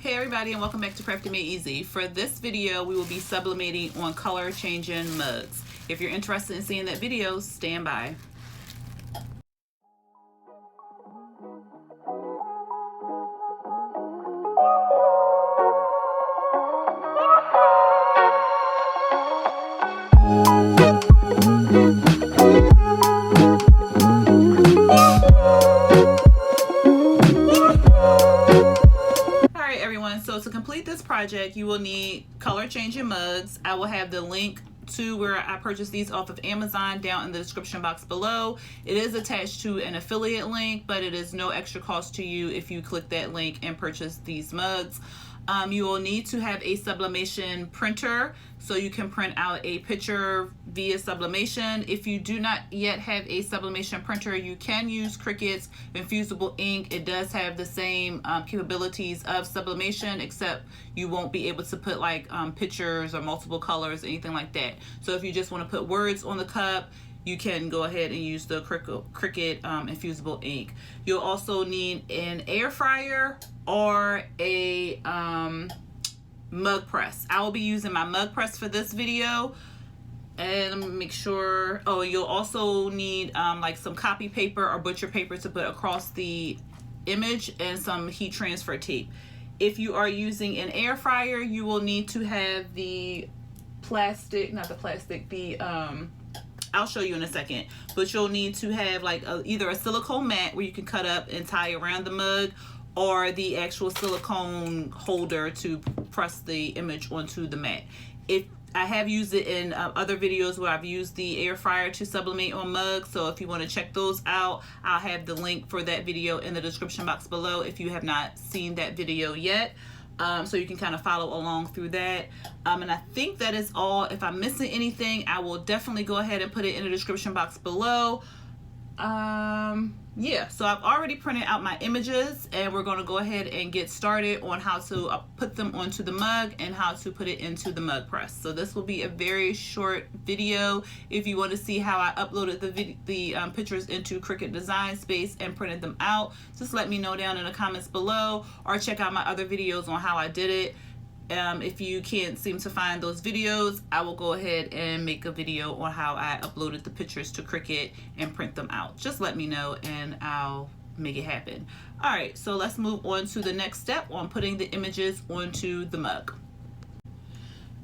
Hey everybody, and welcome back to Crafty Made Easy. For this video, we will be sublimating on color changing mugs. If you're interested in seeing that video, stand by. So to complete this project, you will need color changing mugs. I will have the link to where I purchased these off of Amazon down in the description box below. It is attached to an affiliate link, but it is no extra cost to you if you click that link and purchase these mugs. You will need to have a sublimation printer so you can print out a picture via sublimation. If you do not yet have a sublimation printer, you can use Cricut's infusible ink. It does have the same capabilities of sublimation, except you won't be able to put like pictures or multiple colors, anything like that. So if you just want to put words on the cup, you can go ahead and use the Cricut infusible ink. You'll also need an air fryer or a mug press. I will be using my mug press for this video. And let me make sure. Oh, you'll also need like some copy paper or butcher paper to put across the image and some heat transfer tape. If you are using an air fryer, you will need to have the plastic, not the plastic, the I'll show you in a second, but you'll need to have like either a silicone mat where you can cut up and tie around the mug, or the actual silicone holder to press the image onto the mat. If I have used it in other videos where I've used the air fryer to sublimate on mugs, so if you want to check those out, I'll have the link for that video in the description box below if you have not seen that video yet. So you can kind of follow along through that. And I think that is all. If I'm missing anything, I will definitely go ahead and put it in the description box below. Yeah, so I've already printed out my images, and we're going to go ahead and get started on how to put them onto the mug and how to put it into the mug press. So this will be a very short video. If you want to see how I uploaded the pictures into Cricut Design Space and printed them out, just let me know down in the comments below, or check out my other videos on how I did it. If you can't seem to find those videos, I will go ahead and make a video on how I uploaded the pictures to Cricut and print them out. Just let me know and I'll make it happen. All right, so let's move on to the next step on putting the images onto the mug.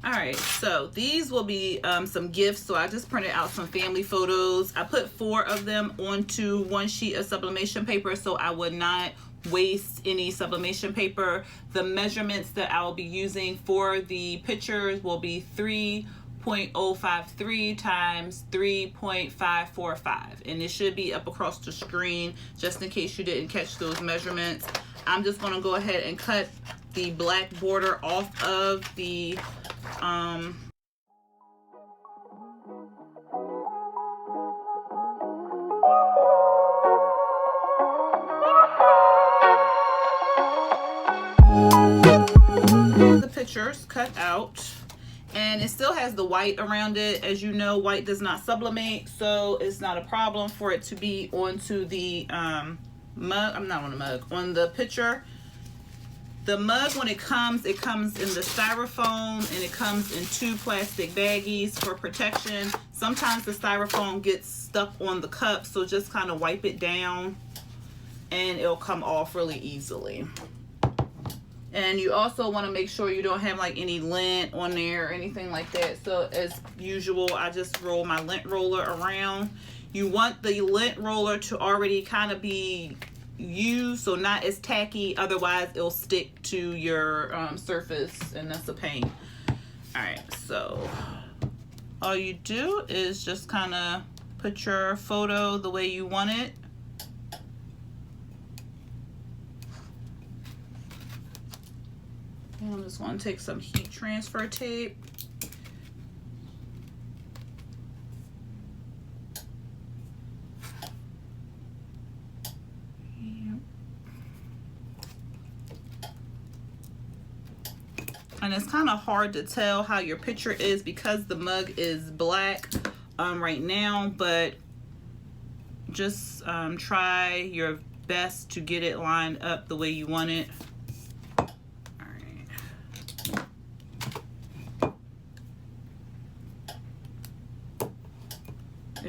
All right, so these will be some gifts. So I just printed out some family photos. I put 4 of them onto one sheet of sublimation paper so I would not waste any sublimation paper. The measurements that I will be using for the pictures will be 3.053 times 3.545, and it should be up across the screen just in case you didn't catch those measurements. I'm just going to go ahead and cut the black border off of the pictures cut out, and it still has the white around it. As you know, white does not sublimate, so it's not a problem for it to be onto the mug. I'm not on the mug, on the picture. The mug, when it comes in the styrofoam, and it comes in 2 plastic baggies for protection. Sometimes the styrofoam gets stuck on the cup, so just kind of wipe it down and it'll come off really easily. And you also want to make sure you don't have like any lint on there or anything like that. So as usual, I just roll my lint roller around. You want the lint roller to already kind of be used, so not as tacky, otherwise it'll stick to your surface, and that's a pain. All right, so all you do is just kind of put your photo the way you want it. I'm just going to take some heat transfer tape. And it's kind of hard to tell how your picture is because the mug is black right now, but just try your best to get it lined up the way you want it. All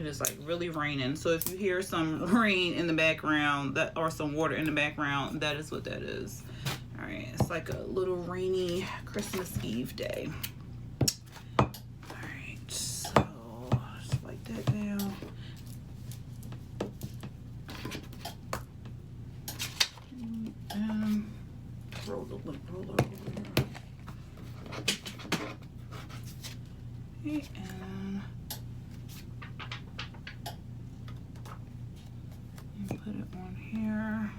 It is like really raining. So if you hear some rain in the background, that or some water in the background, that is what that is. All right, it's like a little rainy Christmas Eve day. All right, so just wipe that down. And roll the lint roller over here. Okay, and put it on here.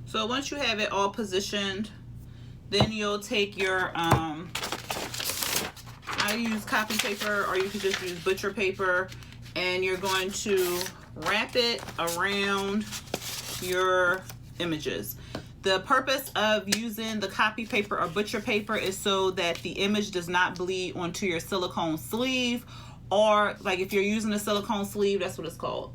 So once you have it all positioned, then you'll take your I use copy paper, or you can just use butcher paper, and you're going to wrap it around your images. The purpose of using the copy paper or butcher paper is so that the image does not bleed onto your silicone sleeve, or like if you're using a silicone sleeve, that's what it's called.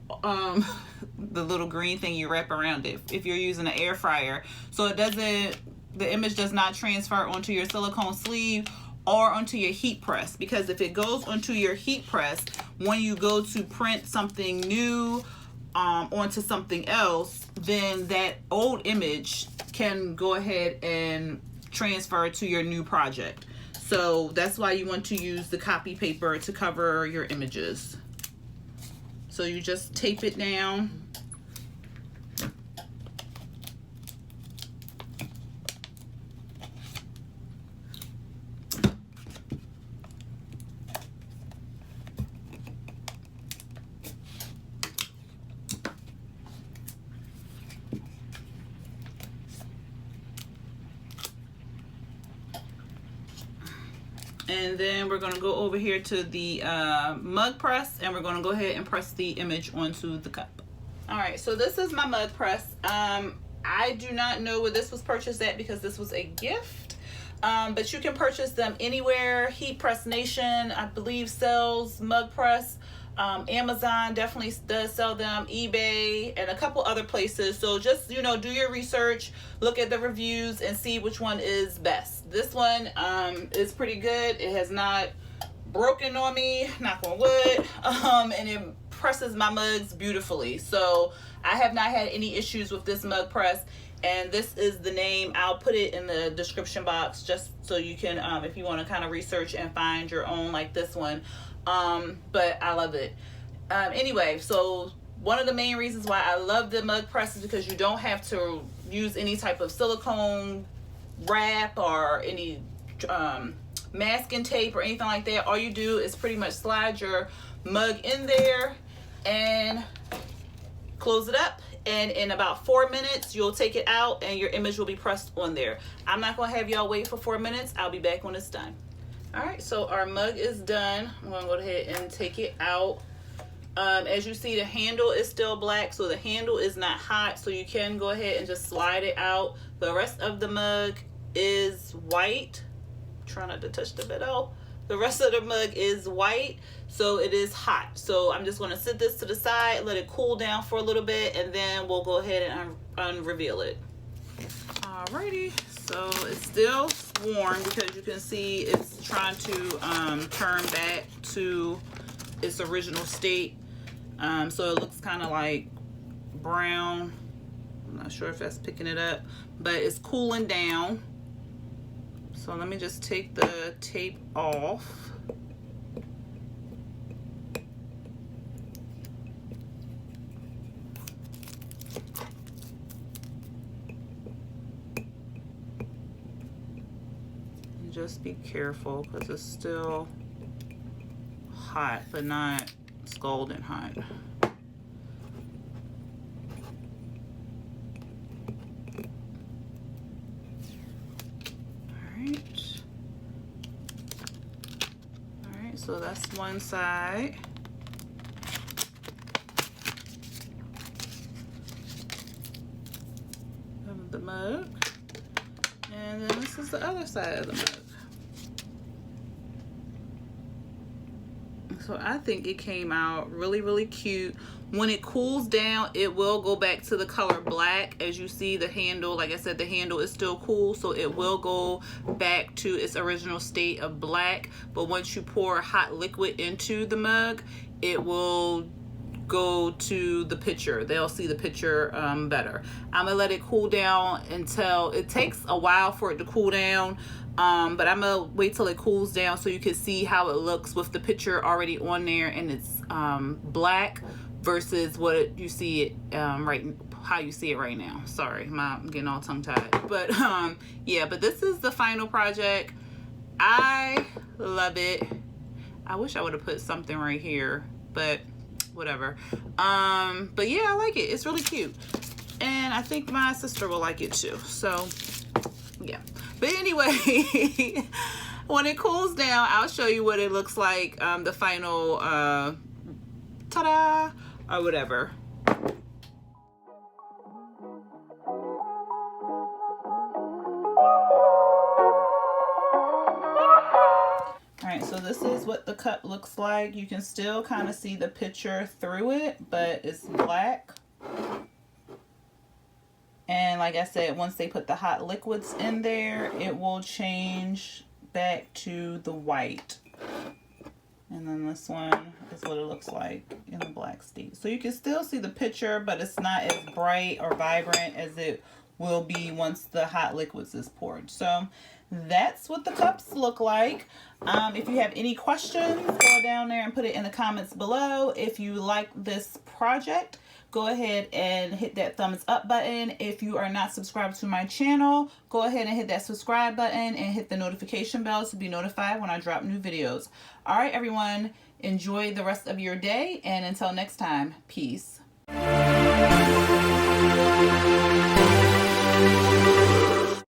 The little green thing you wrap around it. If you're using an air fryer, so the image does not transfer onto your silicone sleeve or onto your heat press, because if it goes onto your heat press, when you go to print something new onto something else, then that old image can go ahead and transfer to your new project. So that's why you want to use the copy paper to cover your images. So you just tape it down. And then we're going to go over here to the mug press, and we're going to go ahead and press the image onto the cup. All right, so this is my mug press. I do not know where this was purchased at because this was a gift, but you can purchase them anywhere. Heat Press Nation, I believe, sells mug press. Amazon definitely does sell them, eBay, and a couple other places. So just, do your research, look at the reviews, and see which one is best. This one is pretty good. It has not broken on me, knock on wood, and it presses my mugs beautifully. So I have not had any issues with this mug press, and this is the name. I'll put it in the description box just so you can, if you want to kind of research and find your own like this one. But I love it. Anyway, so one of the main reasons why I love the mug press is because you don't have to use any type of silicone wrap or any masking tape or anything like that. All you do is pretty much slide your mug in there and close it up, and in about 4 minutes you'll take it out and your image will be pressed on there. I'm not gonna have y'all wait for 4 minutes. I'll be back when it's done. All right, so our mug is done. I'm gonna go ahead and take it out. As you see, the handle is still black, so the handle is not hot, so you can go ahead and just slide it out. The rest of the mug is white. Try not to touch the metal. The rest of the mug is white, so it is hot. So I'm just gonna sit this to the side, let it cool down for a little bit, and then we'll go ahead and unreveal it. Alrighty, so it's still warm because you can see it's trying to turn back to its original state. So it looks kind of like brown. I'm not sure if that's picking it up, but it's cooling down. So let me just take the tape off. And just be careful because it's still hot, but not scalding hot. Alright, so that's one side. The mug. And then this is the other side of the mug. So I think it came out really, really cute. When it cools down, it will go back to the color black. As you see, the handle, like I said, the handle is still cool, so it will go back to its original state of black. But once you pour hot liquid into the mug, it will go to the picture. They'll see the picture better. I'm gonna let it cool down until, it takes a while for it to cool down, but I'm gonna wait till it cools down so you can see how it looks with the picture already on there and it's black versus what you see it how you see it right now. Sorry, I'm getting all tongue-tied. But yeah, but this is the final project. I love it. I wish I would have put something right here, but whatever. But yeah, I like it. It's really cute. And I think my sister will like it too. So yeah. But anyway, when it cools down, I'll show you what it looks like, the final ta-da or whatever. Alright, so this is what the cup looks like. You can still kind of see the picture through it, but it's black. And like I said, once they put the hot liquids in there, it will change back to the white. And then this one is what it looks like in the black state. So you can still see the picture, but it's not as bright or vibrant as it will be once the hot liquids is poured. So that's what the cups look like. If you have any questions, go down there and put it in the comments below. If you like this project, go ahead and hit that thumbs up button. If you are not subscribed to my channel, go ahead and hit that subscribe button and hit the notification bell to be notified when I drop new videos. All right, everyone, enjoy the rest of your day, and until next time, peace.